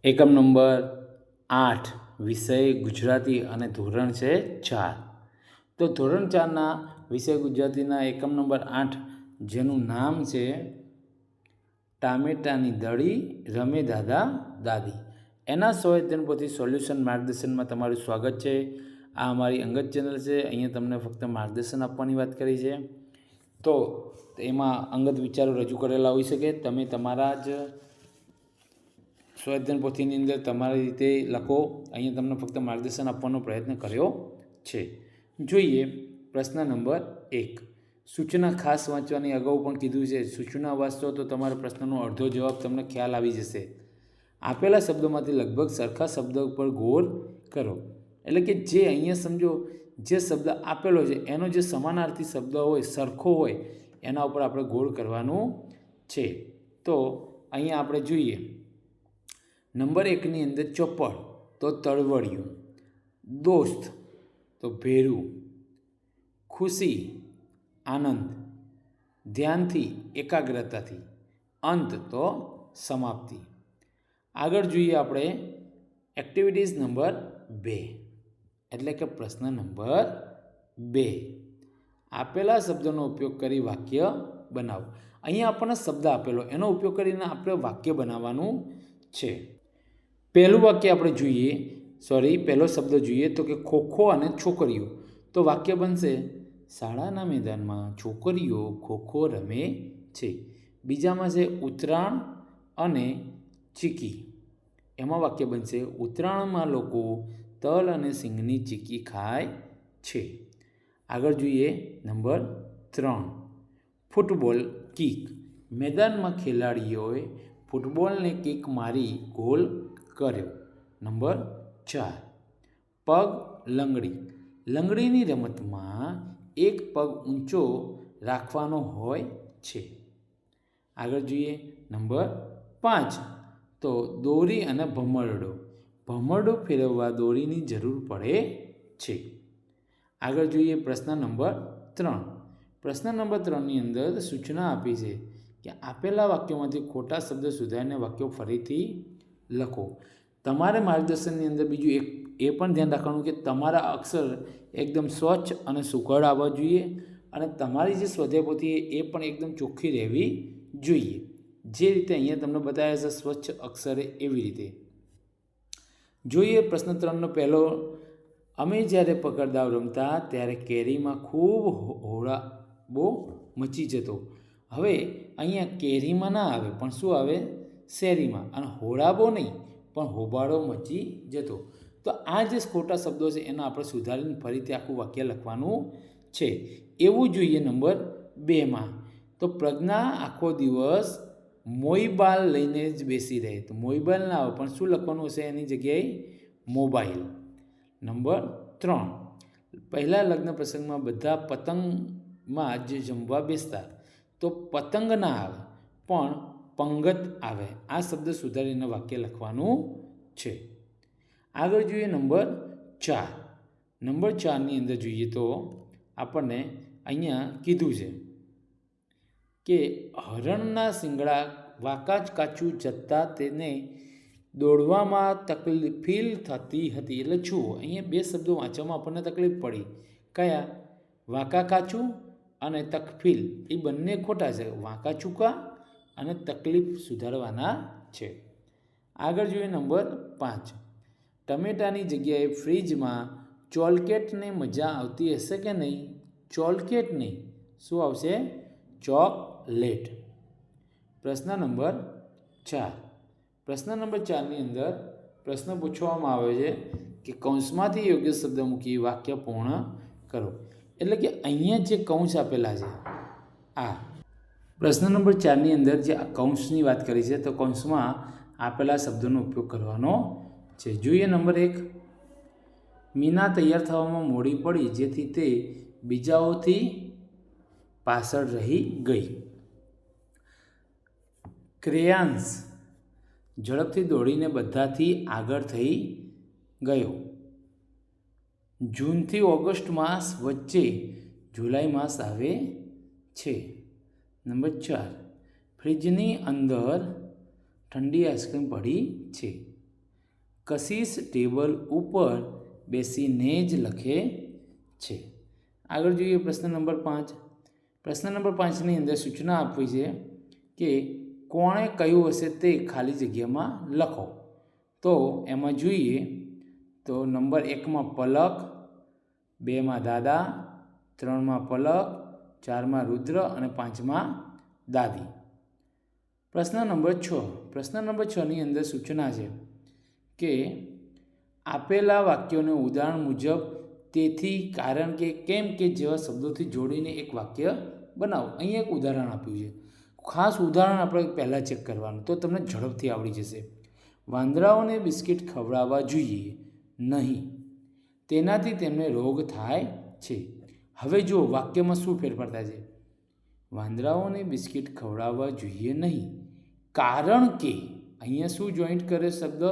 એકમ નંબર 8 વિષય ગુજરાતી અને ધોરણ છે 4. તો ધોરણ 4ના વિષય ગુજરાતીના એકમ નંબર 8 જેનું નામ છે ટામેટાની દળી રમે દાદા દાદી, એના સ્વાધ્યાય પોથી સોલ્યુશન માર્ગદર્શનમાં તમારું સ્વાગત છે. આ અમારી અંગત ચેનલ છે. અહીંયા તમને ફક્ત માર્ગદર્શન આપવાની વાત કરી છે. તો એમાં અંગત વિચારો રજૂ કરેલા હોઈ શકે. તમે તમારા જ સ્વાધ્યાય પોથીની અંદર તમારી રીતે લખો. અહીંયા તમને ફક્ત માર્ગદર્શન આપવાનો પ્રયત્ન કર્યો છે. જોઈએ પ્રશ્ન નંબર 1. સૂચના ખાસ વાંચવાની અગાઉ પણ કીધું છે. સૂચના વાંચશો તો તમારા પ્રશ્નનો અડધો જવાબ તમને ખ્યાલ આવી જશે. આપેલા શબ્દોમાંથી લગભગ સરખા શબ્દ પર ગોળ કરો. એટલે કે જે અહીંયા સમજો જે શબ્દ આપેલો છે એનો જે સમાનાર્થી શબ્દ હોય, સરખો હોય, એના ઉપર આપણે ગોળ કરવાનું છે. તો અહીંયા આપણે જોઈએ નંબર 1ની અંદર ચોપડ તો તળવળિયું, દોસ્ત તો ભેરું, ખુશી આનંદ, ધ્યાનથી એકાગ્રતાથી, અંત તો સમાપ્તિ. આગળ જોઈએ આપણે એક્ટિવિટીઝ નંબર 2 એટલે કે પ્રશ્ન નંબર 2. આપેલા શબ્દોનો ઉપયોગ કરી વાક્ય બનાવો. અહીંયા આપણને શબ્દ આપેલો એનો ઉપયોગ કરીને આપણે વાક્ય બનાવવાનું છે. પહેલું વાક્ય આપણે જોઈએ, પહેલો શબ્દ જોઈએ તો કે ખોખો અને છોકરીઓ. તો વાક્ય બનશે શાળાના મેદાનમાં છોકરીઓ ખોખો રમે છે. બીજામાં છે ઉત્તરાયણ અને ચીકી. એમાં વાક્ય બનશે ઉત્તરાયણમાં લોકો તલ અને સિંગની ચીકી ખાય છે. આગળ જોઈએ નંબર 3 ફૂટબોલ કિક. મેદાનમાં ખેલાડીઓએ ફૂટબોલને કિક મારી ગોલ કર્યો. નંબર 4 પગ લંગડી. લંગડીની રમતમાં એક પગ ઊંચો રાખવાનો હોય છે. આગળ જોઈએ નંબર 5 તો દોરી અને ભમરડો. ભમરડો ફેરવવા દોરીની જરૂર પડે છે. આગળ જોઈએ પ્રશ્ન નંબર 3. પ્રશ્ન નંબર 3ની અંદર સૂચના આપી છે કે આપેલા વાક્યોમાંથી ખોટા શબ્દ સુધારીને વાક્યો ફરીથી લખો. તમારે માર્ગદર્શનની અંદર બીજું એ પણ ધ્યાન રાખવાનું કે તમારા અક્ષર એકદમ સ્વચ્છ અને સુઘડ આવવા જોઈએ અને તમારી જે સ્વાધ્યાય પોથી એ પણ એકદમ ચોખ્ખી રહેવી જોઈએ. જે રીતે અહીંયા તમને બતાવ્યા છે સ્વચ્છ અક્ષરે એવી રીતે. જોઈએ પ્રશ્ન 3નો પહેલો. અમે જ્યારે પકડદાવ રમતા ત્યારે કેરીમાં ખૂબ હોબાળો મચી જતો. હવે અહીંયા કેરીમાં ના આવે પણ શું આવે? શેરીમાં. અને હોબાળો નહીં પણ હોબાળો મચી જતો. તો આ જે ખોટા શબ્દો છે એના આપણે સુધારીને ફરીથી આખું વાક્ય લખવાનું છે. એવું જોઈએ નંબર 2માં. તો પ્રજ્ઞા આખો દિવસ મોબાઈલ લઈને જ બેસી રહે. તો મોબાઈલ ના આવે પણ શું લખવાનું હશે એની જગ્યાએ? મોબાઈલ. નંબર 3 પહેલાં લગ્ન પ્રસંગમાં બધા પતંગમાં જે જમવા બેસતા. તો પતંગ ના આવે પણ પંગત આવે. આ શબ્દ સુધારીને વાક્ય લખવાનું છે. આગળ જોઈએ નંબર 4. નંબર 4ની અંદર જોઈએ તો આપણને અહીંયા કીધું છે કે હરણના શિંગડા વાંકા કાચું જતા તેને દોડવામાં તકલીફ થતી હતી. એટલે શું? અહીંયા બે શબ્દો વાંચવામાં આપણને તકલીફ પડી. કયા? વાંકા કાચું અને તકફીલ. એ બંને ખોટા છે. વાંકા ચૂકા અને તકલીફ સુધારવાના છે. આગળ જોઈએ નંબર 5. ટમેટાની જગ્યાએ ફ્રીજમાં ચોકલેટને મજા આવતી હશે કે નહીં? ચોકલેટ નહીં. શું આવશે? ચોકલેટ. પ્રશ્ન નંબર 4. પ્રશ્ન નંબર 4ની અંદર પ્રશ્ન પૂછવામાં આવે છે કે કૌંસમાંથી યોગ્ય શબ્દ મૂકી વાક્ય પૂર્ણ કરો. એટલે કે અહીંયા જે કૌંસ આપેલા છે આ પ્રશ્ન નંબર 4ની અંદર જે આ કૌંસની વાત કરી છે તો કૌંસમાં આપેલા શબ્દોનો ઉપયોગ કરવાનો છે. જોઈએ નંબર 1. મીના તૈયાર થવામાં મોડી પડી જેથી તે બીજાઓથી પાછળ રહી ગઈ. ક્રેયાન્સ ઝડપથી દોડીને બધાથી આગળ થઈ ગયો. જૂનથી ઓગસ્ટ માસ વચ્ચે જુલાઈ માસ આવે છે. નંબર 4. ફ્રીજની અંદર ઠંડી આઈસ્ક્રીમ પડી છે. કશિશ ટેબલ ઉપર બેસીને જ લખે છે. આગળ જોઈએ પ્રશ્ન નંબર 5. પ્રશ્ન નંબર 5ની અંદર સૂચના આપવી છે કે કોણે કહ્યું હશે તે ખાલી જગ્યામાં લખો. તો એમાં જોઈએ તો નંબર 1માં પલક, 2માં દાદા, 3માં પલક, 4માં રુદ્ર અને 5માં દાદી. પ્રશ્ન નંબર 6. પ્રશ્ન નંબર 6ની અંદર સૂચના છે કે આપેલા વાક્યોને ઉદાહરણ મુજબ તેથી, કારણ કે, કેમ કે જેવા શબ્દોથી જોડીને એક વાક્ય બનાવો. અહીંયા એક ઉદાહરણ આપ્યું છે. ખાસ ઉદાહરણ આપણે પહેલાં ચેક કરવાનું, તો તમને ઝડપથી આવડી જશે. વાંદરાઓને બિસ્કિટ ખવડાવવા જોઈએ નહીં, તેનાથી તેમને રોગ થાય છે. હવે જુઓ વાક્યમાં શું ફેરફાર થાય છે. વાંદરાઓને બિસ્કિટ ખવડાવવા જોઈએ નહીં, કારણ કે, અહીંયા શું જોઈન્ટ કરે શબ્દ?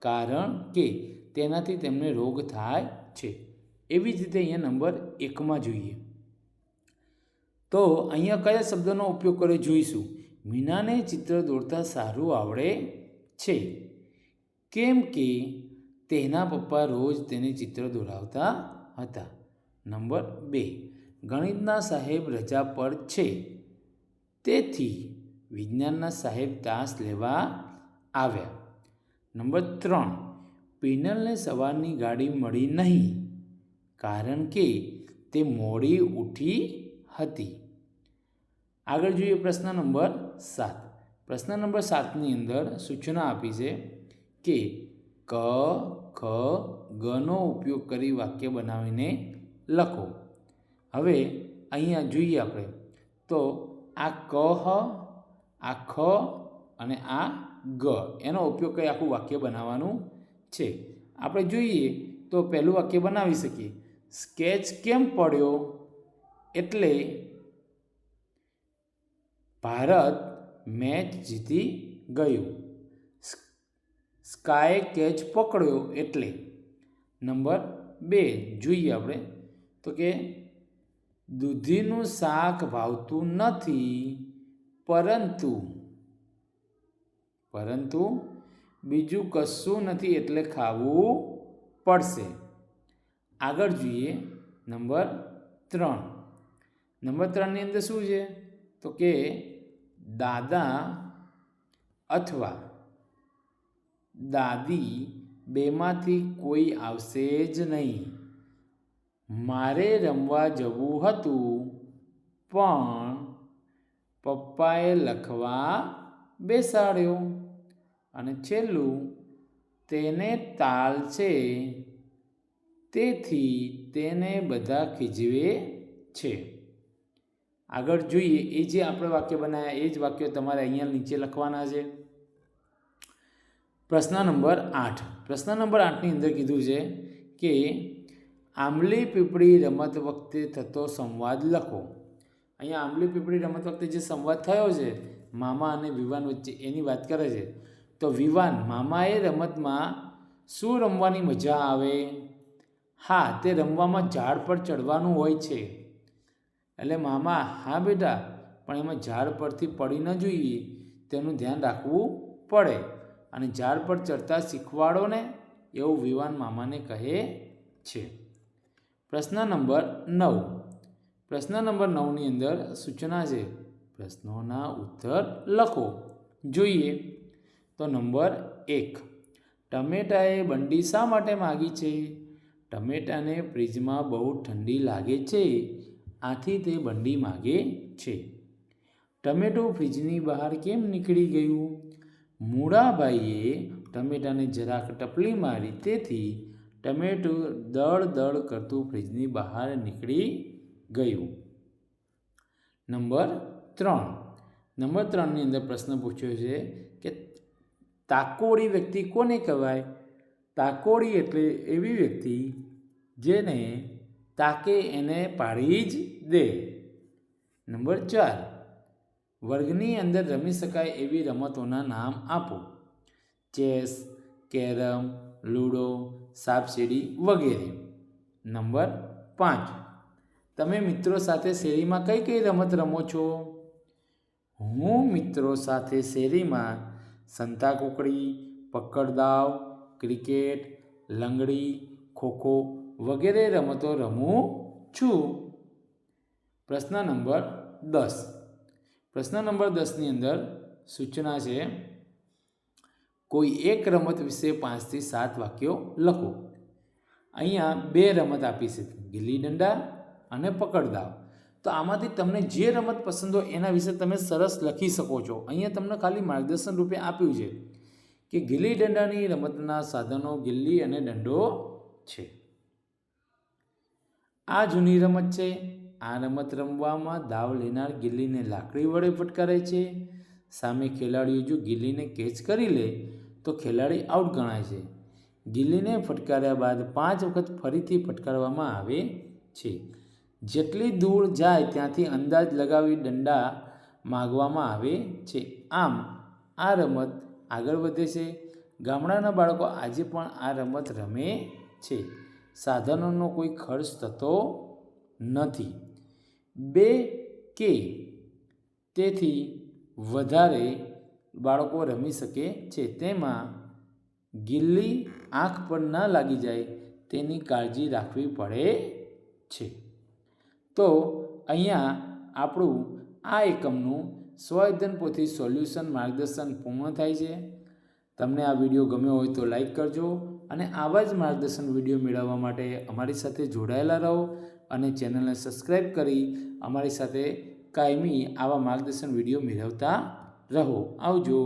કારણ કે તેનાથી તેમને રોગ થાય છે. એવી જ રીતે અહીંયા નંબર 1માં જોઈએ તો અહીંયા કયા શબ્દનો ઉપયોગ કરે જોઈશું. મીનાને ચિત્ર દોરતા સારું આવડે છે, કેમ કે તેના પપ્પા રોજ તેને ચિત્ર દોરાવતા હતા. નંબર 2, ગણિતના સાહેબ રજા પર છે, તેથી વિજ્ઞાનના સાહેબ તાસ લેવા આવ્યા. નંબર 3, પિનલને સવારની ગાડી મળી નહીં, કારણ કે તે મોડી ઉઠી હતી. આગળ જોઈએ પ્રશ્ન નંબર 7. પ્રશ્ન નંબર 7ની અંદર સૂચના આપી છે કે ક, ખ, ગનો ઉપયોગ કરી વાક્ય બનાવીને લખો. હવે અહીંયા જોઈએ આપણે તો આ કહ, આ ખ અને આ ગ એનો ઉપયોગ કરી આખું વાક્ય બનાવવાનું છે. આપણે જોઈએ તો પહેલું વાક્ય બનાવી શકીએ. સ્કેચ કેમ પડ્યો? એટલે ભારત મેચ જીતી ગયું. સ્કાય કેચ પકડ્યો એટલે. નંબર 2 જોઈએ આપણે તો કે દૂધીનું શાક ભાવતું નથી, પરંતુ બીજું કશું નથી એટલે ખાવું પડશે. આગળ જોઈએ નંબર 3. નંબર 3ની અંદર શું છે તો કે દાદા અથવા દાદી બેમાંથી કોઈ આવશે જ નહીં. મારે રમવા જવું હતું, પણ પપ્પાએ લખવા બેસાડ્યો. અને છેલ્લું, તેને તાલ છે, તેથી તેને બધા ખીજવે છે. આગળ જોઈએ એ જે આપણે વાક્ય બનાવ્યા એ જ વાક્યો તમારે અહીંયા નીચે લખવાના છે. પ્રશ્ન નંબર 8. પ્રશ્ન નંબર 8ની અંદર કીધું છે કે આંબલી પીપળી રમત વખતે થતો સંવાદ લખો. અહીંયા આંબલી પીપળી રમત વખતે જે સંવાદ થયો છે મામા અને વિવાન વચ્ચે એની વાત કરે છે. તો વિવાન, મામાએ રમતમાં શું રમવાની મજા આવે? હા, તે રમવામાં ઝાડ પર ચડવાનું હોય છે. એટલે મામા, હા બેટા, પણ એમાં ઝાડ પરથી પડી ન જોઈએ તેનું ધ્યાન રાખવું પડે, અને ઝાડ પર ચડતા શીખવાડો ને, એવું વિવાન મામાને કહે છે. પ્રશ્ન નંબર 9. પ્રશ્ન નંબર 9ની અંદર સૂચના છે પ્રશ્નોના ઉત્તર લખો. જોઈએ તો નંબર 1, ટમેટાએ બંડી શા માટે માગી છે? ટમેટાને ફ્રીજમાં બહુ ઠંડી લાગે છે, આથી તે બંડી માગે છે. ટમેટું ફ્રીજની બહાર કેમ નીકળી ગયું? મૂળાભાઈએ ટમેટાને જરાક ટપલી મારી, તેથી ટમેટું દળ દળ કરતું ફ્રીજની બહાર નીકળી ગયું. નંબર 3. નંબર 3ની અંદર પ્રશ્ન પૂછ્યો છે કે તાકોડી વ્યક્તિ કોને કહેવાય? તાકોડી એટલે એવી વ્યક્તિ જેને તાકે એને પાડી જ દે. નંબર 4, વર્ગની અંદર રમી શકાય એવી રમતોના નામ આપો. ચેસ, કેરમ, લૂડો, સાપસીડી વગેરે. નંબર 5, તમે મિત્રો સાથે શેરીમાં કઈ કઈ રમત રમો છો? હું મિત્રો સાથે શેરીમાં સંતાકુકડી, પકડદાવ, ક્રિકેટ, લંગડી, ખોખો વગેરે રમતો રમું છું. પ્રશ્ન નંબર 10. પ્રશ્ન નંબર 10ની અંદર સૂચના છે, કોઈ એક રમત વિશે 5 થી 7 વાક્યો લખો. અહીંયા 2 રમત આપી છે, ગિલ્લી દંડા અને પકડદાવ. તો આમાંથી તમને જે રમત પસંદ હોય એના વિશે તમે સરસ લખી શકો છો. અહીંયા તમને ખાલી માર્ગદર્શન રૂપે આપ્યું છે કે ગિલ્લી દંડાની રમતના સાધનો ગિલ્લી અને દંડો છે. આ જૂની રમત છે. આ રમત રમવામાં દાવ લેનાર ગિલ્લીને લાકડી વડે ફટકારે છે. સામે ખેલાડીઓ જો ગિલ્લીને કેચ કરી લે તો ખેલાડી આઉટ ગણાય છે. ગિલ્લીને ફટકાર્યા બાદ 5 વખત ફરીથી ફટકારવામાં આવે છે. જેટલી દૂર જાય ત્યાંથી અંદાજ લગાવી દંડા માગવામાં આવે છે. આમ આ રમત આગળ વધે છે. ગામડાના બાળકો આજે પણ આ રમત રમે છે. સાધનોનો કોઈ ખર્ચ થતો નથી. 2 કે તેથી વધારે બાળકો રમી શકે છે. તેમાં ગિલ્લી આંખ પર ન લાગી જાય તેની કાળજી રાખવી પડે છે. તો અહીંયા આપણું આ એકમનું સ્વઅધ્યયન પોથી સોલ્યુશન માર્ગદર્શન પૂર્ણ થાય છે. તમને આ વિડીયો ગમ્યો હોય તો લાઈક કરજો અને આવા જ માર્ગદર્શન વિડીયો મેળવવા માટે અમારી સાથે જોડાયેલા રહો અને ચેનલને સબસ્ક્રાઈબ કરી અમારી સાથે કાયમી આવા માર્ગદર્શન વિડીયો મેળવતા રહો. આવજો.